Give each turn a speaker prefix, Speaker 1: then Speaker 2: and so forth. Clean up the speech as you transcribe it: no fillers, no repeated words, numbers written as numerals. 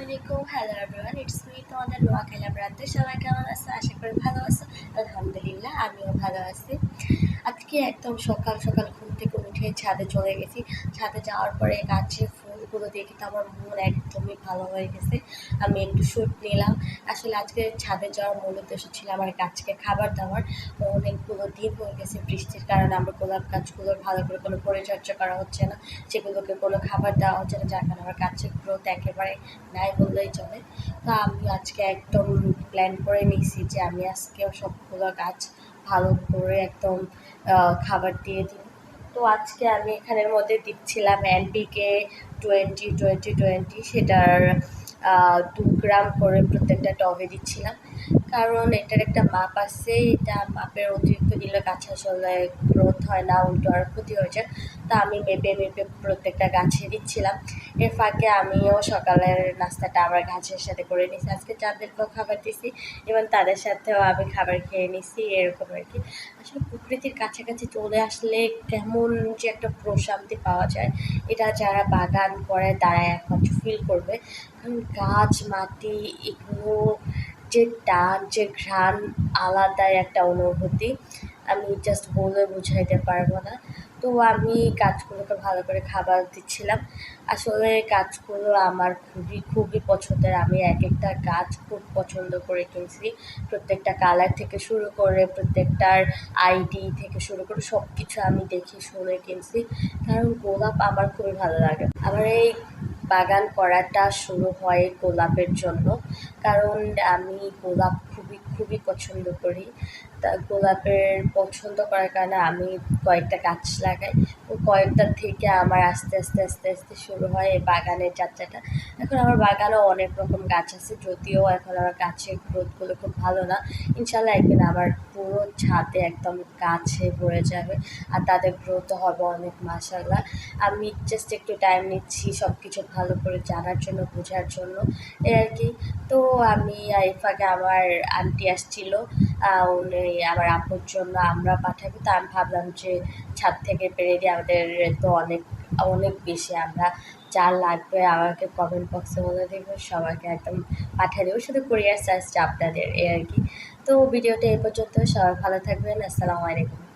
Speaker 1: আসসালামাইকুম। Hello everyone, it's me তোমাদের নোয়া খেলাম রাতে। সবাই কেমন আছে? আশা করি ভালো আছো। আলহামদুলিল্লাহ, আমিও ভালো আছি। আজকে একদম সকাল সকাল ঘুম থেকে উঠে ছাদে চলে গেছি। ছাদে যাওয়ার পরে গাছের ফুলগুলো দেখে তো আমার মন একদমই ভালো হয়ে গেছে। আমি একটু শ্যুট নিলাম। আসলে আজকে ছাদে যাওয়ার মূল উদ্দেশ্য ছিল আমার গাছকে খাবার দেওয়ার। অনেকগুলো দিন হয়ে গেছে বৃষ্টির কারণে আমরা গোলাপ গাছগুলোর ভালো করে কোনো পরিচর্যা করা হচ্ছে না, সেগুলোকে কোনো খাবার দেওয়া হচ্ছে না, যার কারণে আমার গাছের গ্রোথ একেবারে নাই বললেই চলে। তো আমি আজকে একদম প্ল্যান করে নিয়েছি যে আমি আজকেও সবগুলো গাছ ভালো করে একদম খাবার দিয়ে দিব। তো আজকে আমি এখানের মধ্যে দিচ্ছিলাম এনপিকে 20-20-20, সেটার 2 গ্রাম করে প্রত্যেকটা টবে দিচ্ছিলাম। কারণ এটার একটা মাপ আছে, এটা মাপের অতিরিক্ত দিলে গাছ আসলে গ্রোথ হয় না, উল্টো আর ক্ষতি হয়ে যায়। তো আমি মেপে মেপে প্রত্যেকটা গাছে দিচ্ছিলাম। এর ফাঁকে আমিও সকালের নাস্তাটা আমার গাছের সাথে করে নিছি। আজকে যাদেরকেও খাবার দিছি এবং তাদের সাথেও আমি খাবার খেয়ে নিছি, এরকম আর কি। আসলে প্রকৃতির কাছাকাছি চলে আসলে কেমন যে একটা প্রশান্তি পাওয়া যায়, এটা যারা বাগান করে তারা একমাত্র ফিল করবে। কারণ গাছ, মাটি, এগুলো যে টান, যে ঘ্রাণ, আলাদাই একটা অনুভূতি, আমি জাস্ট বলে বোঝাইতে পারবো না। তো আমি গাছগুলোকে ভালো করে খাবার দিচ্ছিলাম। আসলে গাছগুলো আমার খুবই খুবই পছন্দের। আমি এক একটা গাছ খুব পছন্দ করে কিনছি। প্রত্যেকটা কালার থেকে শুরু করে প্রত্যেকটার আইডি থেকে শুরু করে সব কিছু আমি দেখে শুনে কিনছি। কারণ গোলাপ আমার খুবই ভালো লাগে। আমার এই বাগান করাটা শুরু হয় গোলাপের জন্য। কারণ আমি গোলাপ খুবই খুবই পছন্দ করি। তা গোলাপের পছন্দ করার কারণে আমি কয়েকটা গাছ লাগাই। ও কয়েকটা থেকে আমার আস্তে আস্তে আস্তে আস্তে শুরু হয় এই বাগানের যাত্রাটা। এখন আমার বাগানেও অনেক রকম গাছ আছে, যদিও এখন আমার গাছের গ্রোথগুলো খুব ভালো না। ইনশাল্লাহ একদিন আমার পুরো ছাদে একদম গাছে ভরে যাবে, আর তাদের গ্রোথও হবে অনেক, মাশাআল্লাহ। আমি জাস্ট একটু টাইম নিচ্ছি সব কিছু ভালো করে জানার জন্য, বোঝার জন্য, এই আর কি। তো আমি এই ফাঁকে আমার আন্টি আসছিল, উনি আমার আপুর জন্য আমরা পাঠাবো। তো আমি ভাবলাম যে ছাদ থেকে পেরে দিয়ে, আমাদের তো অনেক অনেক বেশি, আমরা যা লাগবে আমাকে কমেন্ট বক্সে বলে দেবো, সবাইকে একদম পাঠিয়ে দেবো, শুধু কুরিয়ার চার্জটা আপনাদের, এই আর কি। তো ভিডিওটা এই পর্যন্ত, সবাই ভালো থাকবেন। আসসালামু আলাইকুম।